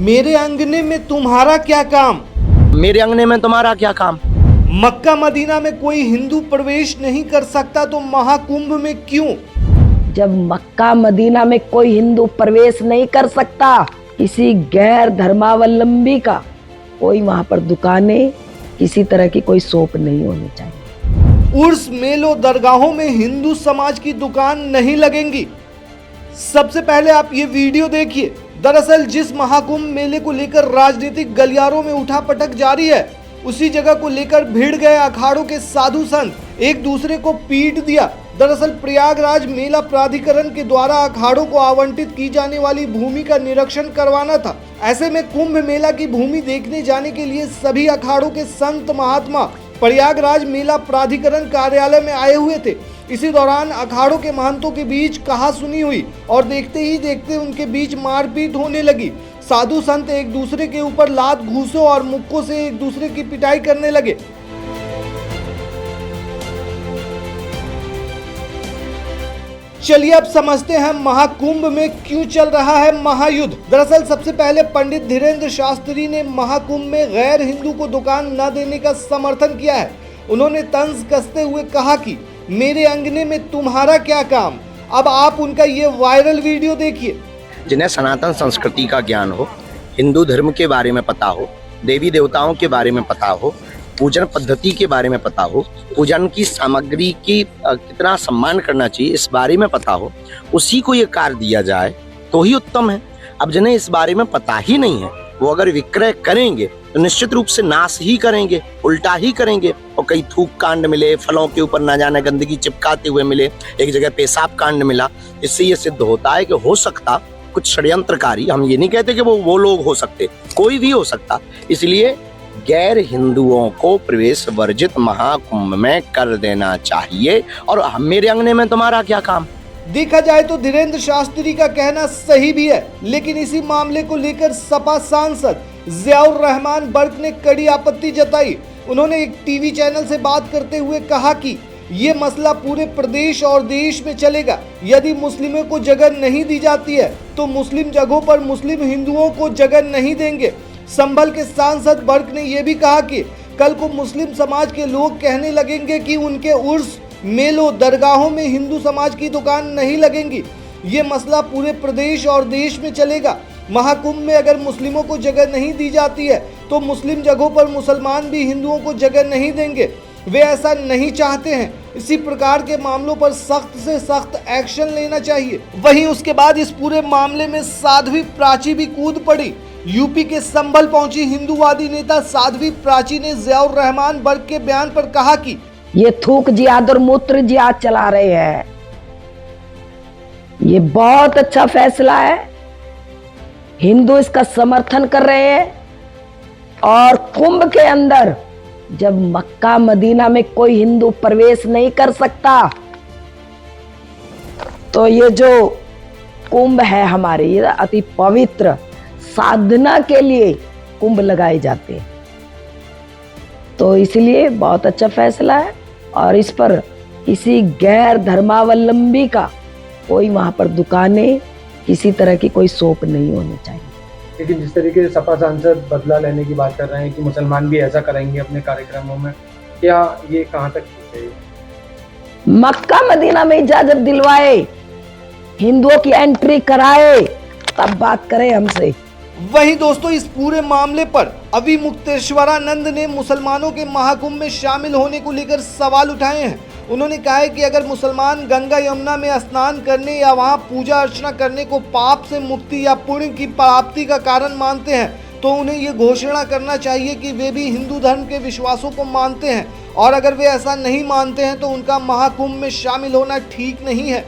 मेरे अंगने में तुम्हारा क्या काम? मेरे अंगने में तुम्हारा क्या काम? मक्का मदीना में कोई हिंदू प्रवेश नहीं कर सकता तो महाकुंभ में क्यों? जब मक्का मदीना में कोई हिंदू प्रवेश नहीं कर सकता, किसी गैर धर्मावलंबी का कोई वहां पर दुकानें, किसी तरह की कोई शॉप नहीं होनी चाहिए। उर्स मेलों दरगाहों में हिंदू समाज की दुकान नहीं लगेंगी। सबसे पहले आप ये वीडियो देखिए। दरअसल जिस महाकुंभ मेले को लेकर राजनीतिक गलियारों में उठापटक जारी है, उसी जगह को लेकर भिड़ गए अखाड़ों के साधु संत एक दूसरे को पीट दिया। दरअसल प्रयागराज मेला प्राधिकरण के द्वारा अखाड़ों को आवंटित की जाने वाली भूमि का निरीक्षण करवाना था। ऐसे में कुंभ मेला की भूमि देखने जाने के लिए सभी अखाड़ों के संत महात्मा प्रयागराज मेला प्राधिकरण कार्यालय में आए हुए थे। इसी दौरान अखाड़ों के महंतों के बीच कहासुनी हुई और देखते ही देखते उनके बीच मारपीट होने लगी। साधु संत एक दूसरे के ऊपर लात, घूंसों और मुक्कों से एक दूसरे की पिटाई करने लगे। चलिए अब समझते हैं महाकुंभ में क्यों चल रहा है महायुद्ध। दरअसल सबसे पहले पंडित धीरेन्द्र शास्त्री ने महाकुंभ में गैर हिंदू को दुकान न देने का समर्थन किया है। उन्होंने तंज कसते हुए कहा कि मेरे अंगने में तुम्हारा क्या काम। अब आप उनका ये वायरल वीडियो देखिए। जिन्हें सनातन संस्कृति का ज्ञान हो, हिंदू धर्म के बारे में पता हो, देवी देवताओं के बारे में पता हो, पूजन पद्धति के बारे में पता हो, पूजन की सामग्री की कितना सम्मान करना चाहिए इस बारे में पता हो, उसी को ये कार्य दिया जाए तो ही उत्तम है। अब जिन्हें इस बारे में पता ही नहीं है, वो अगर विक्रय करेंगे तो निश्चित रूप से नाश ही करेंगे, उल्टा ही करेंगे। और कई थूक कांड मिले, फलों के ऊपर ना जाने गंदगी चिपकाते हुए मिले, एक जगह पेशाब कांड मिला। इससे ये सिद्ध होता है कि हो सकता कुछ षड्यंत्रकारी, हम ये नहीं कहते कि वो लोग हो सकते, कोई भी हो सकता। इसलिए गैर हिंदुओं को प्रवेश वर्जित महाकुंभ में कर देना चाहिए। और मेरे अंगने में तुम्हारा क्या काम? देखा जाए तो धीरेन्द्र शास्त्री का कहना सही भी है, लेकिन इसी मामले को लेकर सपा सांसद जियाउर रहमान बर्क ने कड़ी आपत्ति जताई। उन्होंने एक टीवी चैनल से बात करते हुए कहा कि ये मसला पूरे प्रदेश और देश में चलेगा। यदि मुस्लिमों को जगह नहीं दी जाती है तो मुस्लिम जगहों पर मुस्लिम हिंदुओं को जगह नहीं देंगे। संभल के सांसद बर्क ने यह भी कहा कि कल को मुस्लिम समाज के लोग कहने लगेंगे कि उनके उर्स मेलों दरगाहों में हिंदू समाज की दुकान नहीं लगेंगी। ये मसला पूरे प्रदेश और देश में चलेगा। महाकुंभ में अगर मुस्लिमों को जगह नहीं दी जाती है तो मुस्लिम जगहों पर मुसलमान भी हिंदुओं को जगह नहीं देंगे। वे ऐसा नहीं चाहते हैं। इसी प्रकार के मामलों पर सख्त से सख्त एक्शन लेना चाहिए। वहीं उसके बाद इस पूरे मामले में साध्वी प्राची भी कूद पड़ी। यूपी के संभल पहुंची हिंदूवादी नेता साध्वी प्राची ने जियाउर रहमान बर्क के बयान पर कहा कि ये थूक जिहाद और मूत्र जिहाद चला रहे हैं। ये बहुत अच्छा फैसला है, हिंदू इसका समर्थन कर रहे हैं। और कुंभ के अंदर जब मक्का मदीना में कोई हिंदू प्रवेश नहीं कर सकता, तो ये जो कुंभ है हमारे, ये अति पवित्र साधना के लिए कुंभ लगाए जाते हैं। तो इसलिए बहुत अच्छा फैसला है और इस पर किसी गैर धर्मावलंबी का कोई वहां पर दुकानें, किसी तरह की कोई शॉप नहीं होनी चाहिए। लेकिन जिस तरीके से सपा सांसद बदला लेने की बात कर रहे हैं कि मुसलमान भी ऐसा करेंगे अपने कार्यक्रमों में, क्या ये कहाँ तक ठीक है? मक्का मदीना में इजाजत दिलवाए, हिंदुओं की एंट्री कराए, तब बात करें हमसे। वहीं दोस्तों इस पूरे मामले पर अभी मुक्तेश्वरानंद ने मुसलमानों के महाकुंभ में शामिल होने को लेकर सवाल उठाए हैं। उन्होंने कहा है कि अगर मुसलमान गंगा यमुना में स्नान करने या वहां पूजा अर्चना करने को पाप से मुक्ति या पुण्य की प्राप्ति का कारण मानते हैं तो उन्हें ये घोषणा करना चाहिए कि वे भी हिंदू धर्म के विश्वासों को मानते हैं, और अगर वे ऐसा नहीं मानते हैं तो उनका महाकुंभ में शामिल होना ठीक नहीं है।